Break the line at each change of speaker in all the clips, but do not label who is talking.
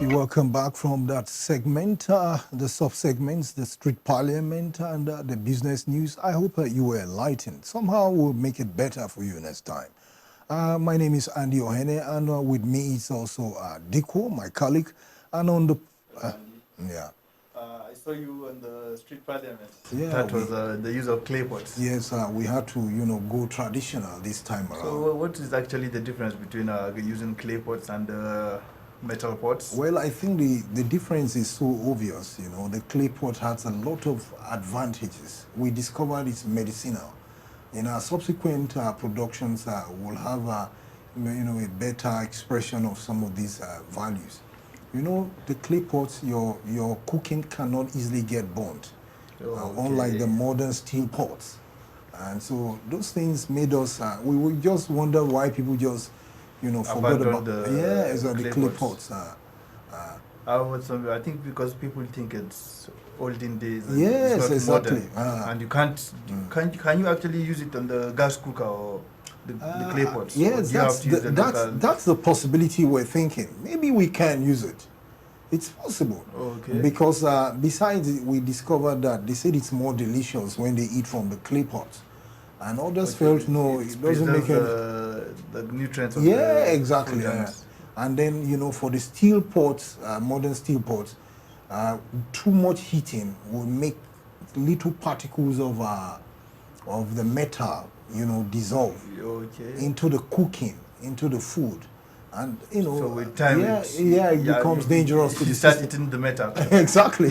Welcome back from that segment, the sub-segments, the street parliament and the business news. I hope you were enlightened. Somehow we'll make it better for you next time. My name is Andy Ohene, and with me is also Diko, my colleague, and on the... yeah.
I saw you on the street parliament.
Yeah,
that was the use of clay pots.
Yes, we had to, go traditional this time around.
So what is actually the difference between using clay pots and metal pots?
Well, I think the difference is so obvious. The clay pot has a lot of advantages. We discovered it's medicinal. In our subsequent productions, we'll have a better expression of some of these values. The clay pots, your cooking cannot easily get burnt, unlike the modern steel pots. And so those things made us, we would just wonder why people just, forgot about the clay pots.
I think because people think it's olden days. And
yes,
it's not
exactly.
Modern, and you can't, can you actually use it on the gas cooker or the clay pots?
Yes, that's the possibility we're thinking. Maybe we can use it. It's possible.
Okay.
Because besides, we discovered that they said it's more delicious when they eat from the clay pots. And others felt, no, it doesn't make
the nutrients of
exactly. And then, for the steel pots, modern steel pots, too much heating will make little particles of the metal, dissolve into the cooking, into the food. And,
so with time,
it becomes dangerous.
You start eating the metal.
Exactly.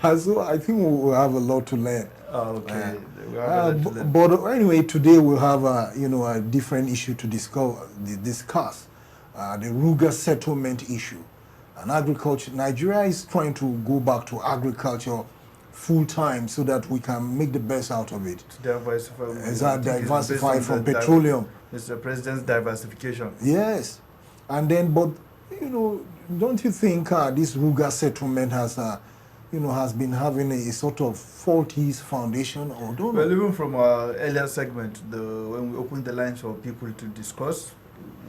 So I think we'll have a lot to learn.
Okay.
But anyway, today we'll have a different issue to discuss. The RUGA settlement issue. And agriculture, Nigeria is trying to go back to agriculture full time so that we can make the best out of it.
To
diversify from petroleum.
Mr. President's diversification.
Yes. And then, but, don't you think this RUGA settlement has been having a sort of faulty foundation, or don't know?
Well, even from our earlier segment, when we opened the lines for people to discuss,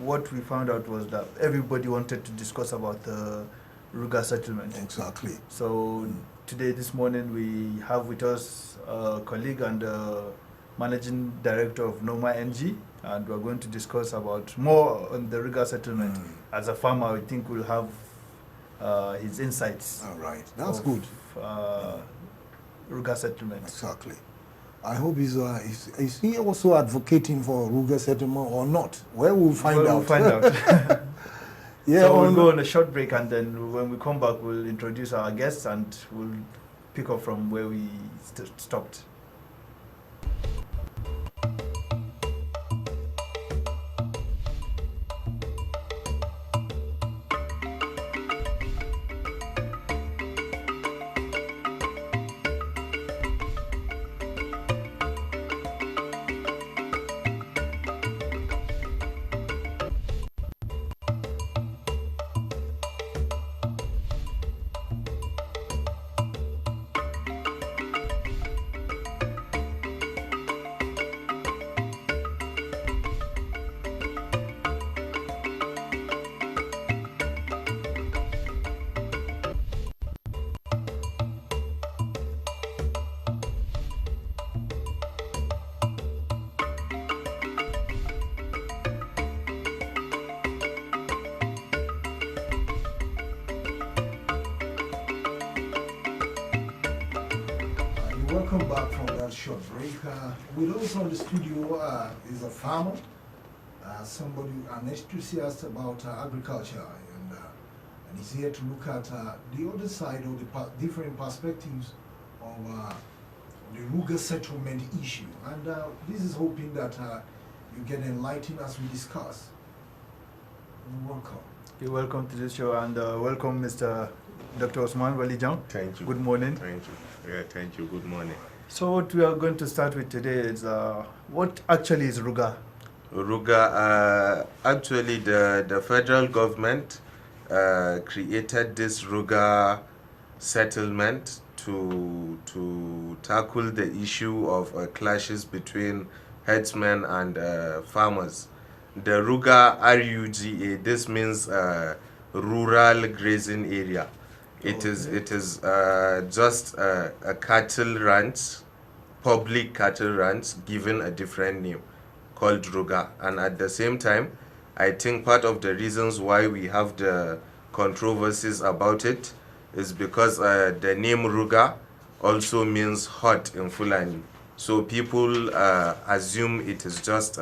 what we found out was that everybody wanted to discuss about the RUGA settlement.
Exactly.
So today, this morning, we have with us a colleague and managing director of NOMA NG, and we're going to discuss about more on the RUGA settlement. As a farmer, I think we'll have his insights.
All right, that's good.
RUGA settlement.
Exactly. I hope is he also advocating for RUGA settlement or not? Well, we'll find out.
We'll find out.
Yeah.
So we'll go on a short break, and then when we come back, we'll introduce our guests and we'll pick up from where we stopped.
Welcome back from that short break. With us on the studio is a farmer, somebody, an enthusiast about agriculture, and he's here to look at the other side of the different perspectives of the RUGA settlement issue. And this is hoping that you get enlightened as we discuss. Welcome.
You're welcome to this show, and welcome Mr. Dr. Usman Walijam.
Thank you.
Good morning.
Thank you. Yeah, thank you. Good morning.
So what we are going to start with today is what actually is RUGA?
RUGA, actually the federal government created this RUGA settlement to tackle the issue of clashes between herdsmen and farmers. The RUGA, RUGA, this means rural grazing area. It is just a cattle ranch, public cattle ranch, given a different name called RUGA. And at the same time, I think part of the reasons why we have the controversies about it is because the name RUGA also means hut in Fulani. So people assume it is just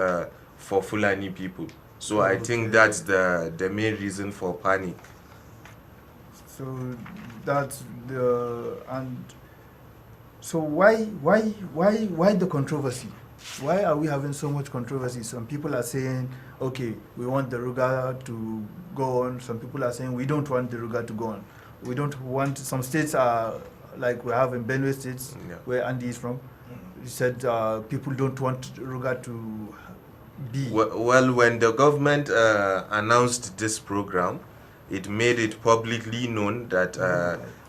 for Fulani people. So I think that's the main reason for panic.
So that's so why the controversy? Why are we having so much controversy? Some people are saying, okay, we want the RUGA to go on. Some people are saying we don't want the RUGA to go on. We don't want. Some states are like we have in Benue states, where Andy is from. He said people don't want RUGA to be.
Well, when the government announced this program, it made it publicly known that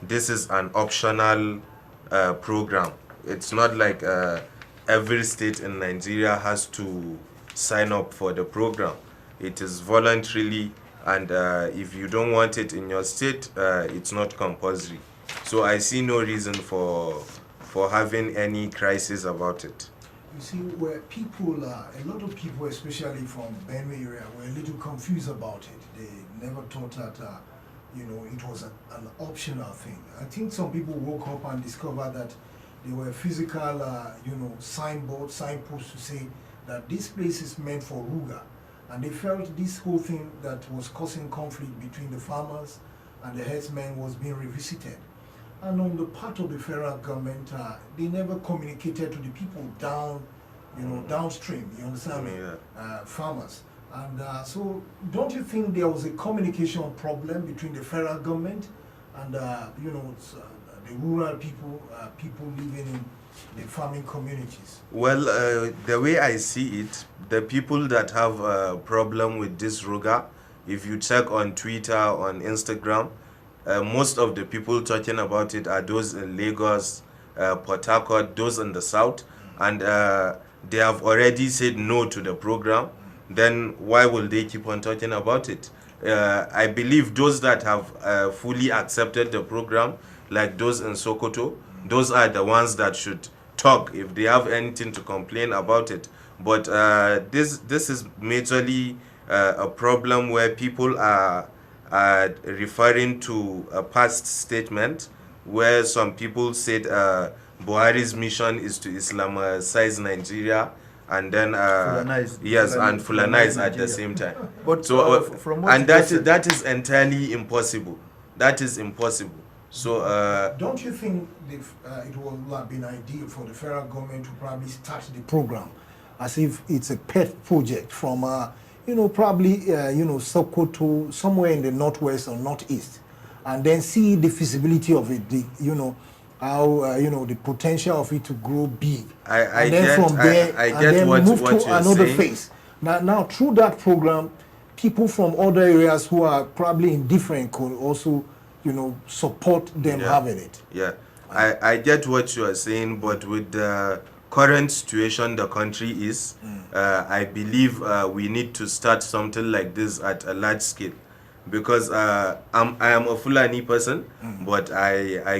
this is an optional program. It's not like every state in Nigeria has to sign up for the program. It is voluntarily, and if you don't want it in your state, it's not compulsory. So I see no reason for having any crisis about it.
You see, where people, a lot of people, especially from Benue area, were a little confused about it. They never thought that, it was an optional thing. I think some people woke up and discovered that there were physical, signposts to say that this place is meant for RUGA. And they felt this whole thing that was causing conflict between the farmers and the herdsmen was being revisited. And on the part of the federal government, they never communicated to the people downstream, you understand me? Farmers. And so don't you think there was a communication problem between the federal government and, the rural people, people living in the farming communities?
Well, the way I see it, the people that have a problem with this RUGA, if you check on Twitter, on Instagram, most of the people talking about it are those in Lagos, Port Harcourt, those in the south, and they have already said no to the program. Then why will they keep on talking about it? I believe those that have fully accepted the program, like those in Sokoto, those are the ones that should talk if they have anything to complain about it. But this is majorly a problem where people are referring to a past statement where some people said Buhari's mission is to Islamize Nigeria and then Fulanize at the same time.
But
so
from what
and that is entirely impossible. That is impossible. So
don't you think it would have been ideal for the federal government to probably start the program as if it's a pet project from probably Sokoto, somewhere in the northwest or northeast, and then see the feasibility of it, how the potential of it to grow big, and then from there move to another phase. Now through that program, people from other areas who are probably indifferent could also support them having it.
Yeah, I get what you are saying, but with the current situation the country is, I believe we need to start something like this at a large scale, because I am a Fulani person, but I